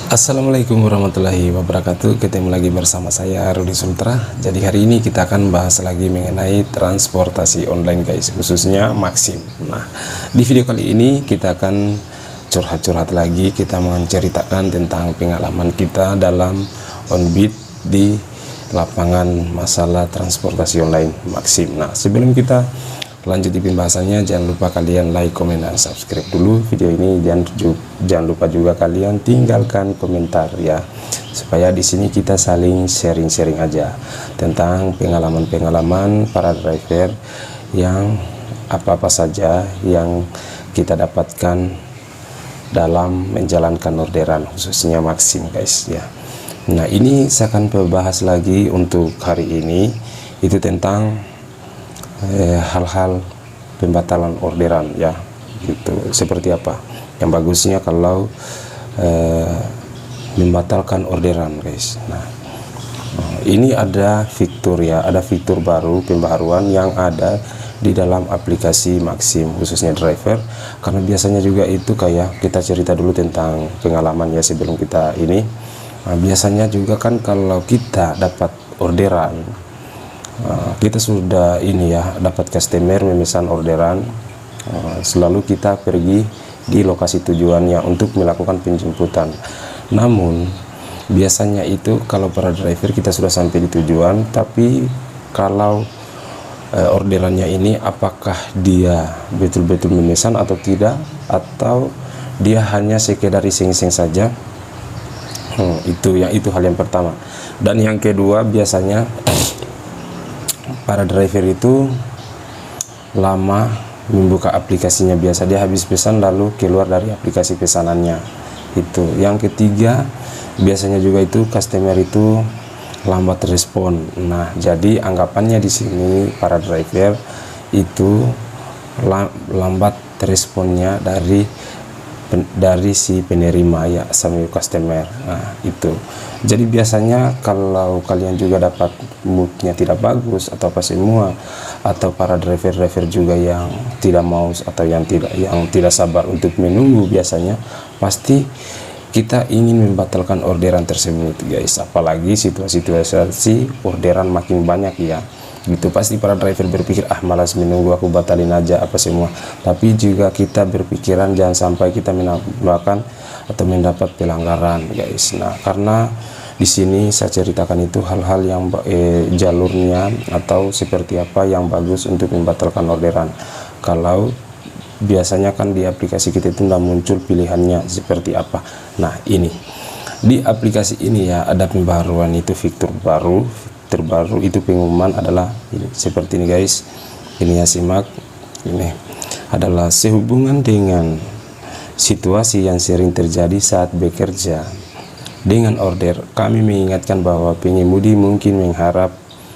Assalamualaikum warahmatullahi wabarakatuh. Ketemu lagi bersama saya Rudi Sultra. Jadi hari ini kita akan bahas lagi mengenai transportasi online guys, khususnya Maxim. Nah, di video kali ini kita akan curhat-curhat lagi. Kita menceritakan tentang pengalaman kita dalam on-beat di lapangan masalah transportasi online Maxim. Nah, sebelum kita lanjut di pembahasannya, jangan lupa kalian like, komen, dan subscribe dulu video ini. Jangan lupa juga kalian tinggalkan komentar ya, supaya di sini kita saling sharing-sharing aja tentang pengalaman-pengalaman para driver yang apa-apa saja yang kita dapatkan dalam menjalankan orderan khususnya Maxim guys ya. Nah, ini saya akan membahas lagi untuk hari ini itu tentang hal-hal pembatalan orderan ya, gitu. Seperti apa yang bagusnya kalau membatalkan orderan guys. Nah, ini ada fitur ya, ada fitur baru pembaharuan yang ada di dalam aplikasi Maxim khususnya driver. Karena biasanya juga itu kayak kita cerita dulu tentang pengalaman ya sebelum kita ini. Nah, biasanya juga kan kalau kita dapat orderan, kita sudah ini ya, dapat customer memesan orderan, selalu kita pergi di lokasi tujuannya untuk melakukan penjemputan. Namun biasanya itu kalau para driver kita sudah sampai di tujuan, tapi kalau orderannya ini apakah dia betul-betul memesan atau tidak, atau dia hanya sekedar iseng-iseng saja. Itu hal yang pertama. Dan yang kedua, biasanya para driver itu lama membuka aplikasinya. Biasa dia habis pesan lalu keluar dari aplikasi pesanannya. Itu yang ketiga, biasanya juga itu customer itu lambat respon. Nah, jadi anggapannya di sini para driver itu lambat responnya dari si penerima ya, sama customer. Nah, itu jadi biasanya kalau kalian juga dapat moodnya tidak bagus atau apa semua, atau para driver-driver juga yang tidak mau atau yang tidak sabar untuk menunggu, biasanya pasti kita ingin membatalkan orderan tersebut guys. Apalagi situasi orderan makin banyak ya, gitu. Pasti para driver berpikir, malas menunggu, aku batalin aja apa semua. Tapi juga kita berpikiran jangan sampai kita melakukan atau mendapat pelanggaran guys. Nah, karena di sini saya ceritakan itu hal-hal yang jalurnya atau seperti apa yang bagus untuk membatalkan orderan. Kalau biasanya kan di aplikasi kita itu tidak muncul pilihannya seperti apa. Nah, ini di aplikasi ini ya ada pembaruan, itu fitur terbaru itu pengumuman adalah ini, seperti ini guys. Ini ya, simak. Ini adalah sehubungan dengan situasi yang sering terjadi saat bekerja dengan order, kami mengingatkan bahwa pengemudi mungkin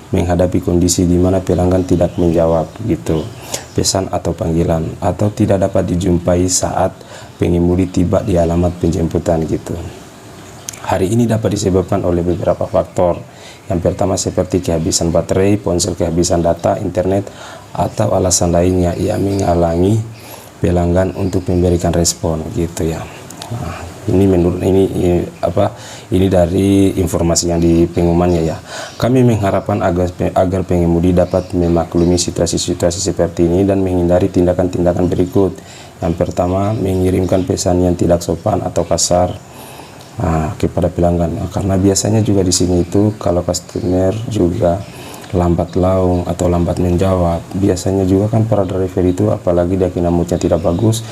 menghadapi kondisi di mana pelanggan tidak menjawab gitu pesan atau panggilan, atau tidak dapat dijumpai saat pengemudi tiba di alamat penjemputan gitu. Hari ini dapat disebabkan oleh beberapa faktor. Yang pertama seperti kehabisan baterai ponsel, kehabisan data internet, atau alasan lainnya yang menghalangi pelanggan untuk memberikan respon gitu ya. Nah, ini menurut ini dari informasi yang di pengumumannya ya. Kami mengharapkan agar pengemudi dapat memaklumi situasi-situasi seperti ini dan menghindari tindakan-tindakan berikut. Yang pertama, mengirimkan pesan yang tidak sopan atau kasar kepada pelanggan. Karena biasanya juga di sini itu kalau customer juga lambat laung atau lambat menjawab, biasanya juga kan para driver itu apalagi dia kena moodnya tidak bagus,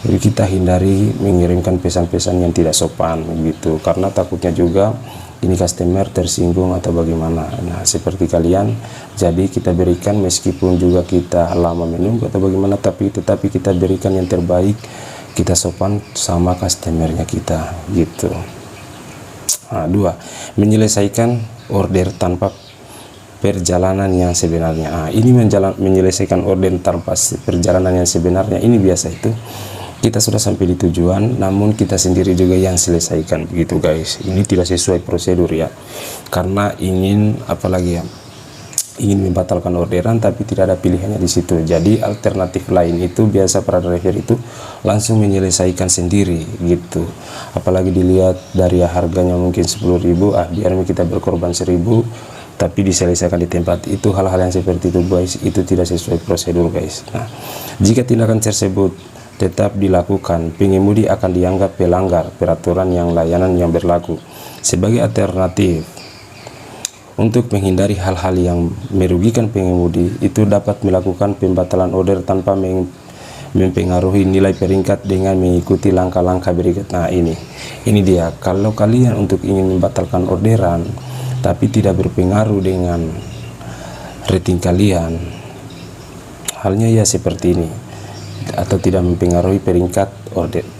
jadi kita hindari mengirimkan pesan-pesan yang tidak sopan gitu, karena takutnya juga ini customer tersinggung atau bagaimana. Nah, seperti kalian, jadi kita berikan meskipun juga kita lama menunggu atau bagaimana, tetapi kita berikan yang terbaik, kita sopan sama customernya kita gitu. Nah, dua, menyelesaikan order tanpa perjalanan yang sebenarnya. Ini menyelesaikan order tanpa perjalanan yang sebenarnya. Ini biasa itu kita sudah sampai di tujuan, namun kita sendiri juga yang selesaikan begitu guys. Ini tidak sesuai prosedur ya, karena ingin apalagi ya, ingin membatalkan orderan tapi tidak ada pilihannya di situ. Jadi alternatif lain itu biasa para driver itu langsung menyelesaikan sendiri gitu. Apalagi dilihat dari harganya mungkin 10.000, biar kita berkorban 1.000 tapi diselesaikan di tempat itu. Hal-hal yang seperti itu guys, itu tidak sesuai prosedur guys. Nah, jika tindakan tersebut tetap dilakukan, pengemudi akan dianggap pelanggar peraturan yang layanan yang berlaku. Sebagai alternatif untuk menghindari hal-hal yang merugikan pengemudi, itu dapat melakukan pembatalan order tanpa mempengaruhi nilai peringkat dengan mengikuti langkah-langkah berikut. Nah, ini dia. Kalau kalian untuk ingin membatalkan orderan tapi tidak berpengaruh dengan rating kalian, halnya ya seperti ini, atau tidak mempengaruhi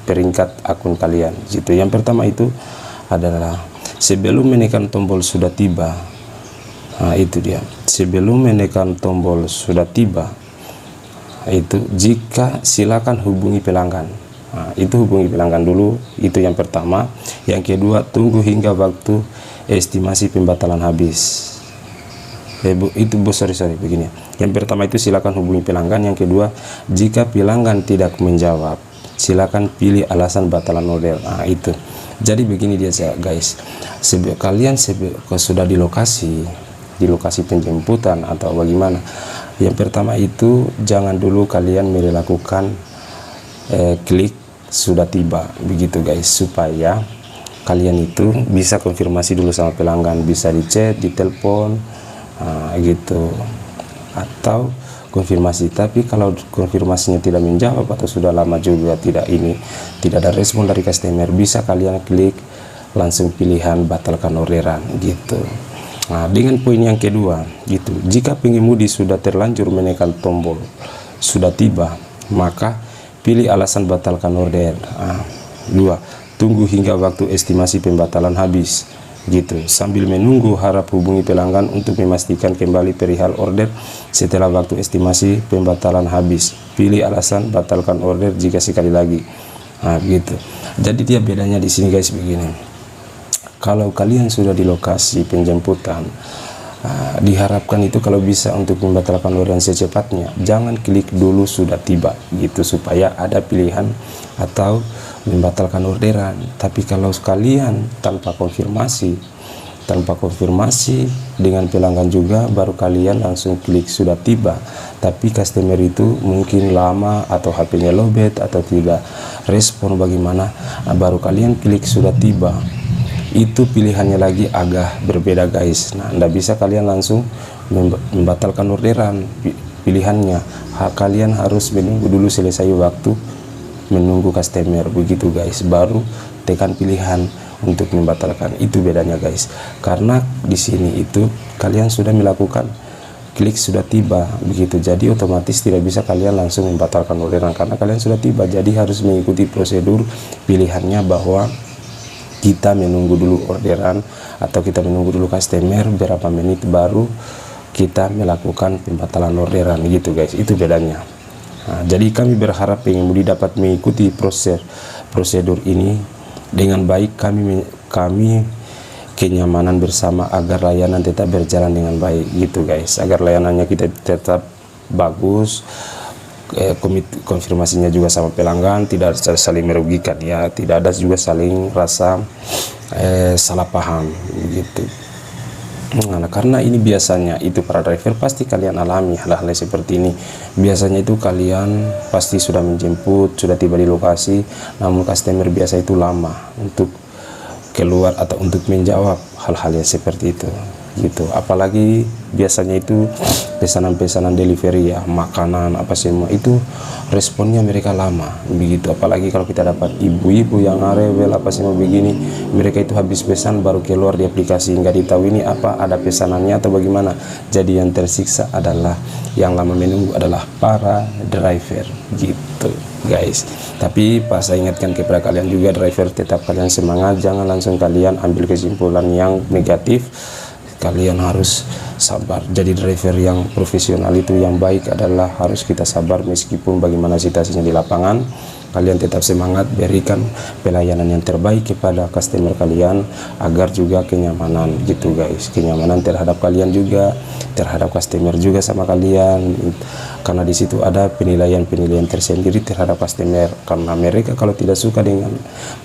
peringkat akun kalian gitu. Yang pertama itu adalah sebelum menekan tombol sudah tiba. Nah, itu dia, sebelum menekan tombol sudah tiba itu, jika silakan hubungi pelanggan. Nah, itu hubungi pelanggan dulu, itu yang pertama. Yang kedua, tunggu hingga waktu estimasi pembatalan habis. Sorry begini. Yang pertama itu silakan hubungi pelanggan. Yang kedua, jika pelanggan tidak menjawab, silakan pilih alasan batalan order. Nah, itu. Jadi begini dia guys, kalian sudah di lokasi penjemputan atau bagaimana, yang pertama itu jangan dulu kalian melakukan klik sudah tiba begitu guys, supaya kalian itu bisa konfirmasi dulu sama pelanggan, bisa di chat, di telepon gitu, atau konfirmasi. Tapi kalau konfirmasinya tidak menjawab atau sudah lama juga tidak ada respon dari customer, bisa kalian klik langsung pilihan batalkan orderan gitu. Nah, dengan poin yang kedua gitu, jika pengemudi sudah terlanjur menekan tombol sudah tiba, maka pilih alasan batalkan order. Dua, tunggu hingga waktu estimasi pembatalan habis gitu. Sambil menunggu, harap hubungi pelanggan untuk memastikan kembali perihal order setelah waktu estimasi pembatalan habis. Pilih alasan batalkan order jika sekali lagi. Nah, gitu. Jadi dia bedanya di sini guys begini. Kalau kalian sudah di lokasi penjemputan, diharapkan itu kalau bisa untuk membatalkan orderan secepatnya, jangan klik dulu sudah tiba gitu, supaya ada pilihan atau membatalkan orderan. Tapi kalau sekalian tanpa konfirmasi dengan pelanggan juga, baru kalian langsung klik sudah tiba, tapi customer itu mungkin lama atau HP-nya lowbat atau tidak respon bagaimana, baru kalian klik sudah tiba, itu pilihannya lagi agak berbeda guys. Nah, anda bisa kalian langsung membatalkan orderan, pilihannya kalian harus menunggu dulu selesai waktu menunggu customer begitu guys, baru tekan pilihan untuk membatalkan. Itu bedanya guys, karena di sini itu kalian sudah melakukan klik sudah tiba begitu, jadi otomatis tidak bisa kalian langsung membatalkan orderan karena kalian sudah tiba. Jadi harus mengikuti prosedur pilihannya, bahwa kita menunggu dulu orderan atau kita menunggu dulu customer berapa menit baru kita melakukan pembatalan orderan gitu guys. Itu bedanya. Nah, jadi kami berharap pengemudi dapat mengikuti prosedur ini dengan baik. Kami kenyamanan bersama agar layanan tetap berjalan dengan baik gitu guys, agar layanannya kita tetap bagus, konfirmasinya juga sama pelanggan, tidak saling merugikan ya, tidak ada juga saling rasa salah paham gitu. Nah, karena ini biasanya itu para driver pasti kalian alami hal-hal seperti ini. Biasanya itu kalian pasti sudah menjemput, sudah tiba di lokasi, namun customer biasa itu lama untuk keluar atau untuk menjawab hal-hal yang seperti itu gitu. Apalagi biasanya itu pesanan-pesanan delivery ya, makanan apa semua itu responnya mereka lama begitu. Apalagi kalau kita dapat ibu-ibu yang rewel apa semua begini, mereka itu habis pesan baru keluar di aplikasi, nggak ditahu ini apa ada pesanannya atau bagaimana. Jadi yang tersiksa adalah, yang lama menunggu adalah para driver gitu guys. Tapi pas saya ingatkan kepada kalian juga driver, tetap kalian semangat, jangan langsung kalian ambil kesimpulan yang negatif. Kalian harus sabar. Jadi driver yang profesional itu yang baik adalah harus kita sabar meskipun bagaimana situasinya di lapangan. kalian tetap semangat, berikan pelayanan yang terbaik kepada customer kalian agar juga kenyamanan gitu guys, kenyamanan terhadap kalian juga, terhadap customer juga sama kalian, karena di situ ada penilaian tersendiri terhadap customer, karena mereka kalau tidak suka dengan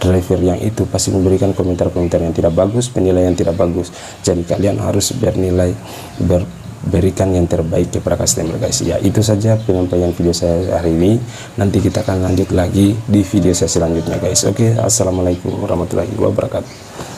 driver yang itu pasti memberikan komentar-komentar yang tidak bagus, penilaian tidak bagus. Jadi kalian harus berikan yang terbaik kepada customer guys. Ya, itu saja penyampaian video saya hari ini. Nanti kita akan lanjut lagi di video saya selanjutnya guys. Oke, assalamualaikum warahmatullahi wabarakatuh.